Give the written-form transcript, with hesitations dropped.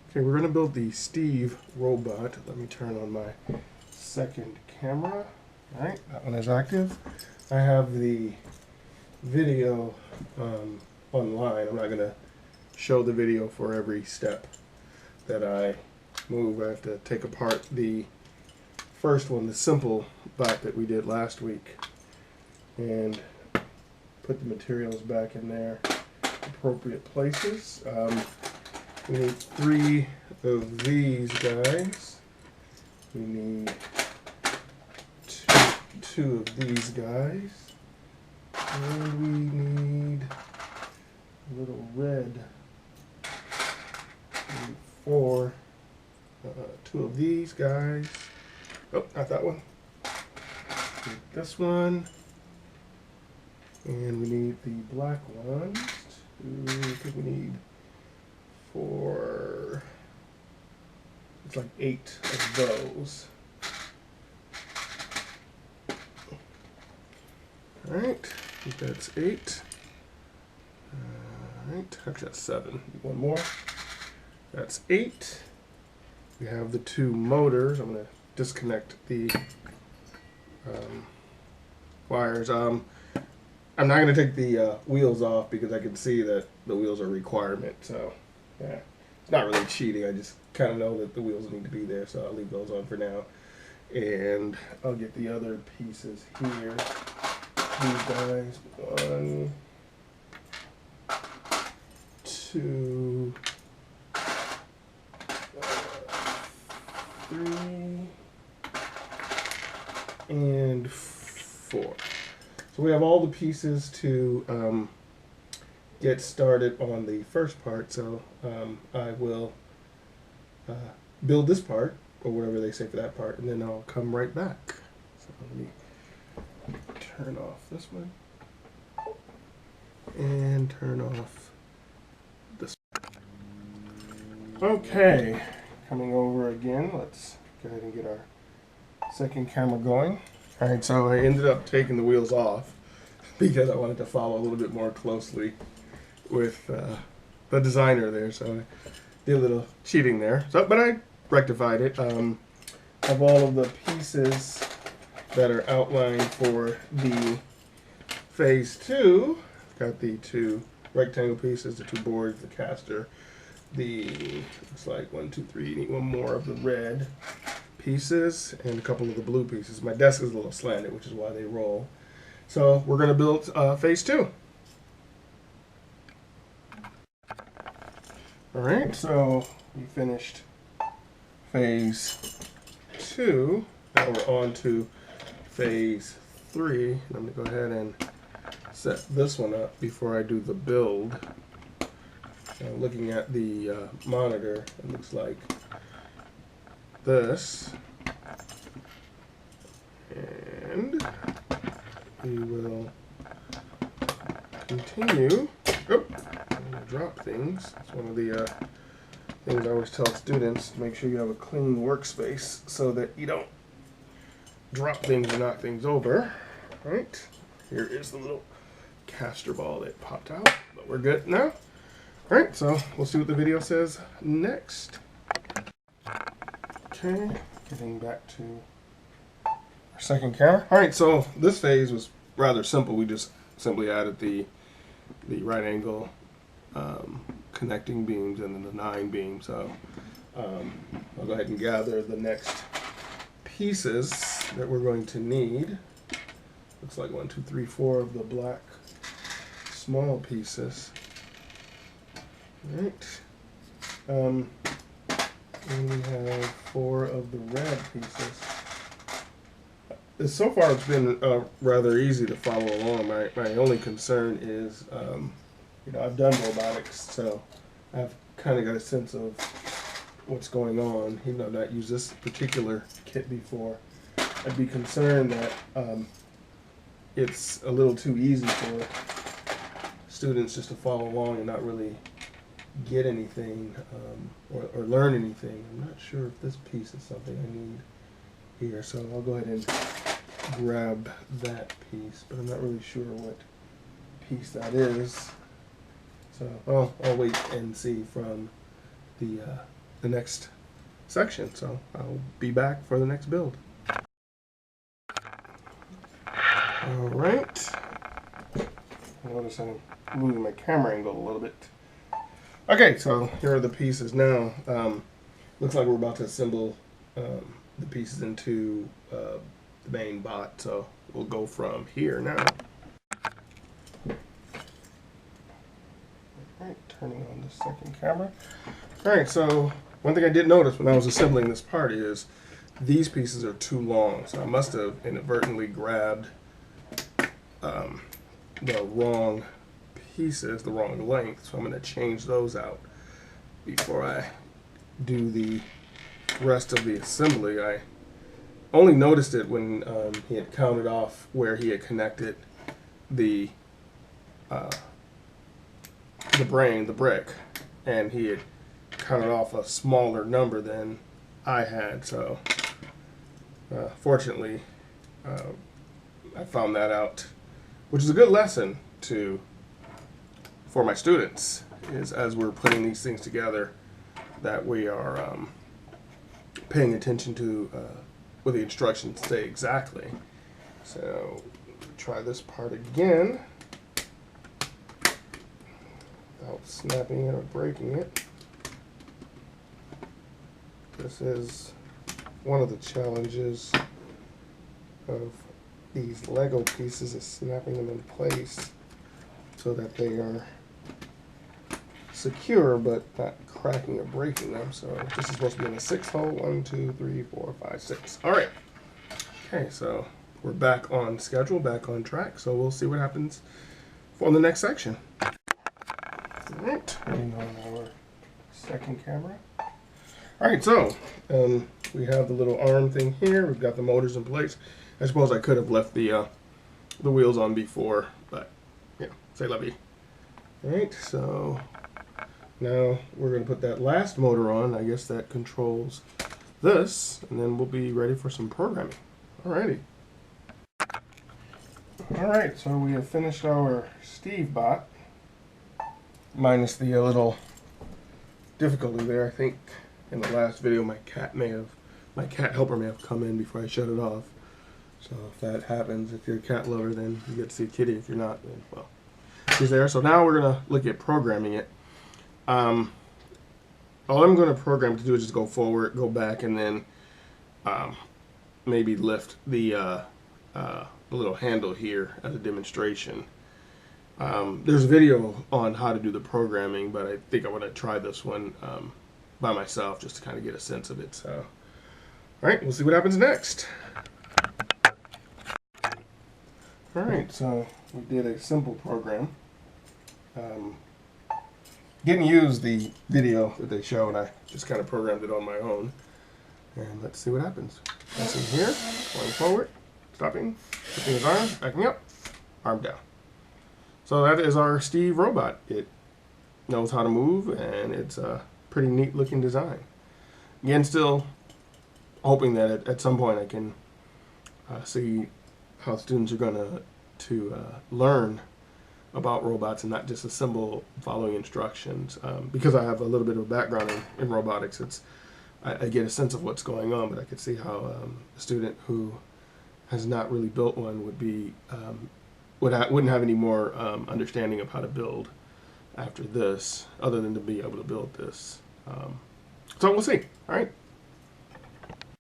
Okay, we're going to build the StEV robot. Let me turn on my second camera. All right, that one is active. I have the video online. I'm not going to show the video for every step that I move. I have to take apart the first one, the simple bot that we did last week, and put the materials back in their appropriate places. We need 3 of these guys. We need two of these guys. And we need a little red. We need 4. 2 of these guys. Oh, not that one. Need this one. And we need the black ones. I think we need 4. It's like 8 of those. Alright, I think that's 8. Alright, actually that's 7. One more. That's 8. We have the 2 motors. I'm going to disconnect the wires. I'm not going to take the wheels off because I can see that the wheels are a requirement. So, yeah, it's not really cheating. I just kind of know that the wheels need to be there, so I'll leave those on for now. And I'll get the other pieces here. These guys, 1, 2, 3, and 4. So we have all the pieces to get started on the first part. So I will build this part, or whatever they say for that part, and then I'll come right back. So let me turn off this one and turn off this one. Okay, coming over again. Let's go ahead and get our second camera going. All right, so I ended up taking the wheels off because I wanted to follow a little bit more closely with the designer there. So I did a little cheating there. But I rectified it. I have all of the pieces that are outlined for the phase 2. Got the 2 rectangle pieces, the 2 boards, the caster, looks like 1, 2, 3, need 1 more of the red pieces and a couple of the blue pieces. My desk is a little slanted, which is why they roll. So we're going to build phase 2. Alright, so we finished phase 2. Now we're on to phase 3. I'm going to go ahead and set this one up before I do the build. Looking at the monitor, it looks like this. And we will continue. Oh, I'm going to drop things. It's one of the things I always tell students. Make sure you have a clean workspace so that you don't drop things or knock things over. All right, here is the little caster ball that popped out, but we're good now. All right, so we'll see what the video says next. Okay, getting back to our second camera. All right, so this phase was rather simple. We just simply added the right angle connecting beams and then the 9 beams. So I'll go ahead and gather the next pieces that we're going to need. Looks like 1, 2, 3, 4 of the black small pieces. All right. And we have 4 of the red pieces. So far, it's been rather easy to follow along. My only concern is, I've done robotics, so I've kind of got a sense of what's going on. Even though I've not used this particular kit before, I'd be concerned that it's a little too easy for students just to follow along and not really get anything or learn anything. I'm not sure if this piece is something I need here, so I'll go ahead and grab that piece, but I'm not really sure what piece that is. So I'll wait and see from the the next section. So I'll be back for the next build. All right. Notice I'm moving my camera angle a little bit. Okay, so here are the pieces now. Looks like we're about to assemble the pieces into the main bot. So we'll go from here now. All right, turning on the second camera. All right, so one thing I did notice when I was assembling this part is these pieces are too long. So I must have inadvertently grabbed the wrong pieces, the wrong length. So I'm going to change those out before I do the rest of the assembly. I only noticed it when he had counted off where he had connected the brick, and he had counted off a smaller number than I had. So fortunately, I found that out, which is a good lesson for my students, is as we're putting these things together, that we are paying attention to what the instructions say exactly. So try this part again without snapping it or breaking it. This is one of the challenges of these Lego pieces, is snapping them in place so that they are secure but not cracking or breaking them. So this is supposed to be in a 6-hole. 1, 2, 3, 4, 5, 6. All right. Okay, so we're back on schedule, back on track. So we'll see what happens for the next section. All right, turning on our second camera. All right, so we have the little arm thing here. We've got the motors in place. I suppose I could have left the wheels on before, but yeah, c'est la vie. All right, so now we're going to put that last motor on. I guess that controls this, and then we'll be ready for some programming. Alrighty. Alright, so we have finished our StEV bot, minus the little difficulty there. I think in the last video my cat helper may have come in before I shut it off. So if that happens, if you're a cat lover, then you get to see a kitty. If you're not, then, well, she's there. So now we're going to look at programming it. All I'm going to program to do is just go forward, go back, and then maybe lift the little handle here as a demonstration. There's a video on how to do the programming, but I think I want to try this one by myself just to kind of get a sense of it. So, all right, we'll see what happens next. All right, so we did a simple program. Didn't use the video that they showed. I just kind of programmed it on my own. And let's see what happens. That's in here, going forward, stopping, lifting his arm, backing up, arm down. So that is our StEV robot. It knows how to move, and it's a pretty neat looking design. Again, still hoping that at some point I can see how students are going to learn about robots and not just assemble following instructions. Because I have a little bit of a background in robotics, I get a sense of what's going on, but I could see how a student who has not really built one would be wouldn't have any more understanding of how to build after this, other than to be able to build this. So we'll see. All right.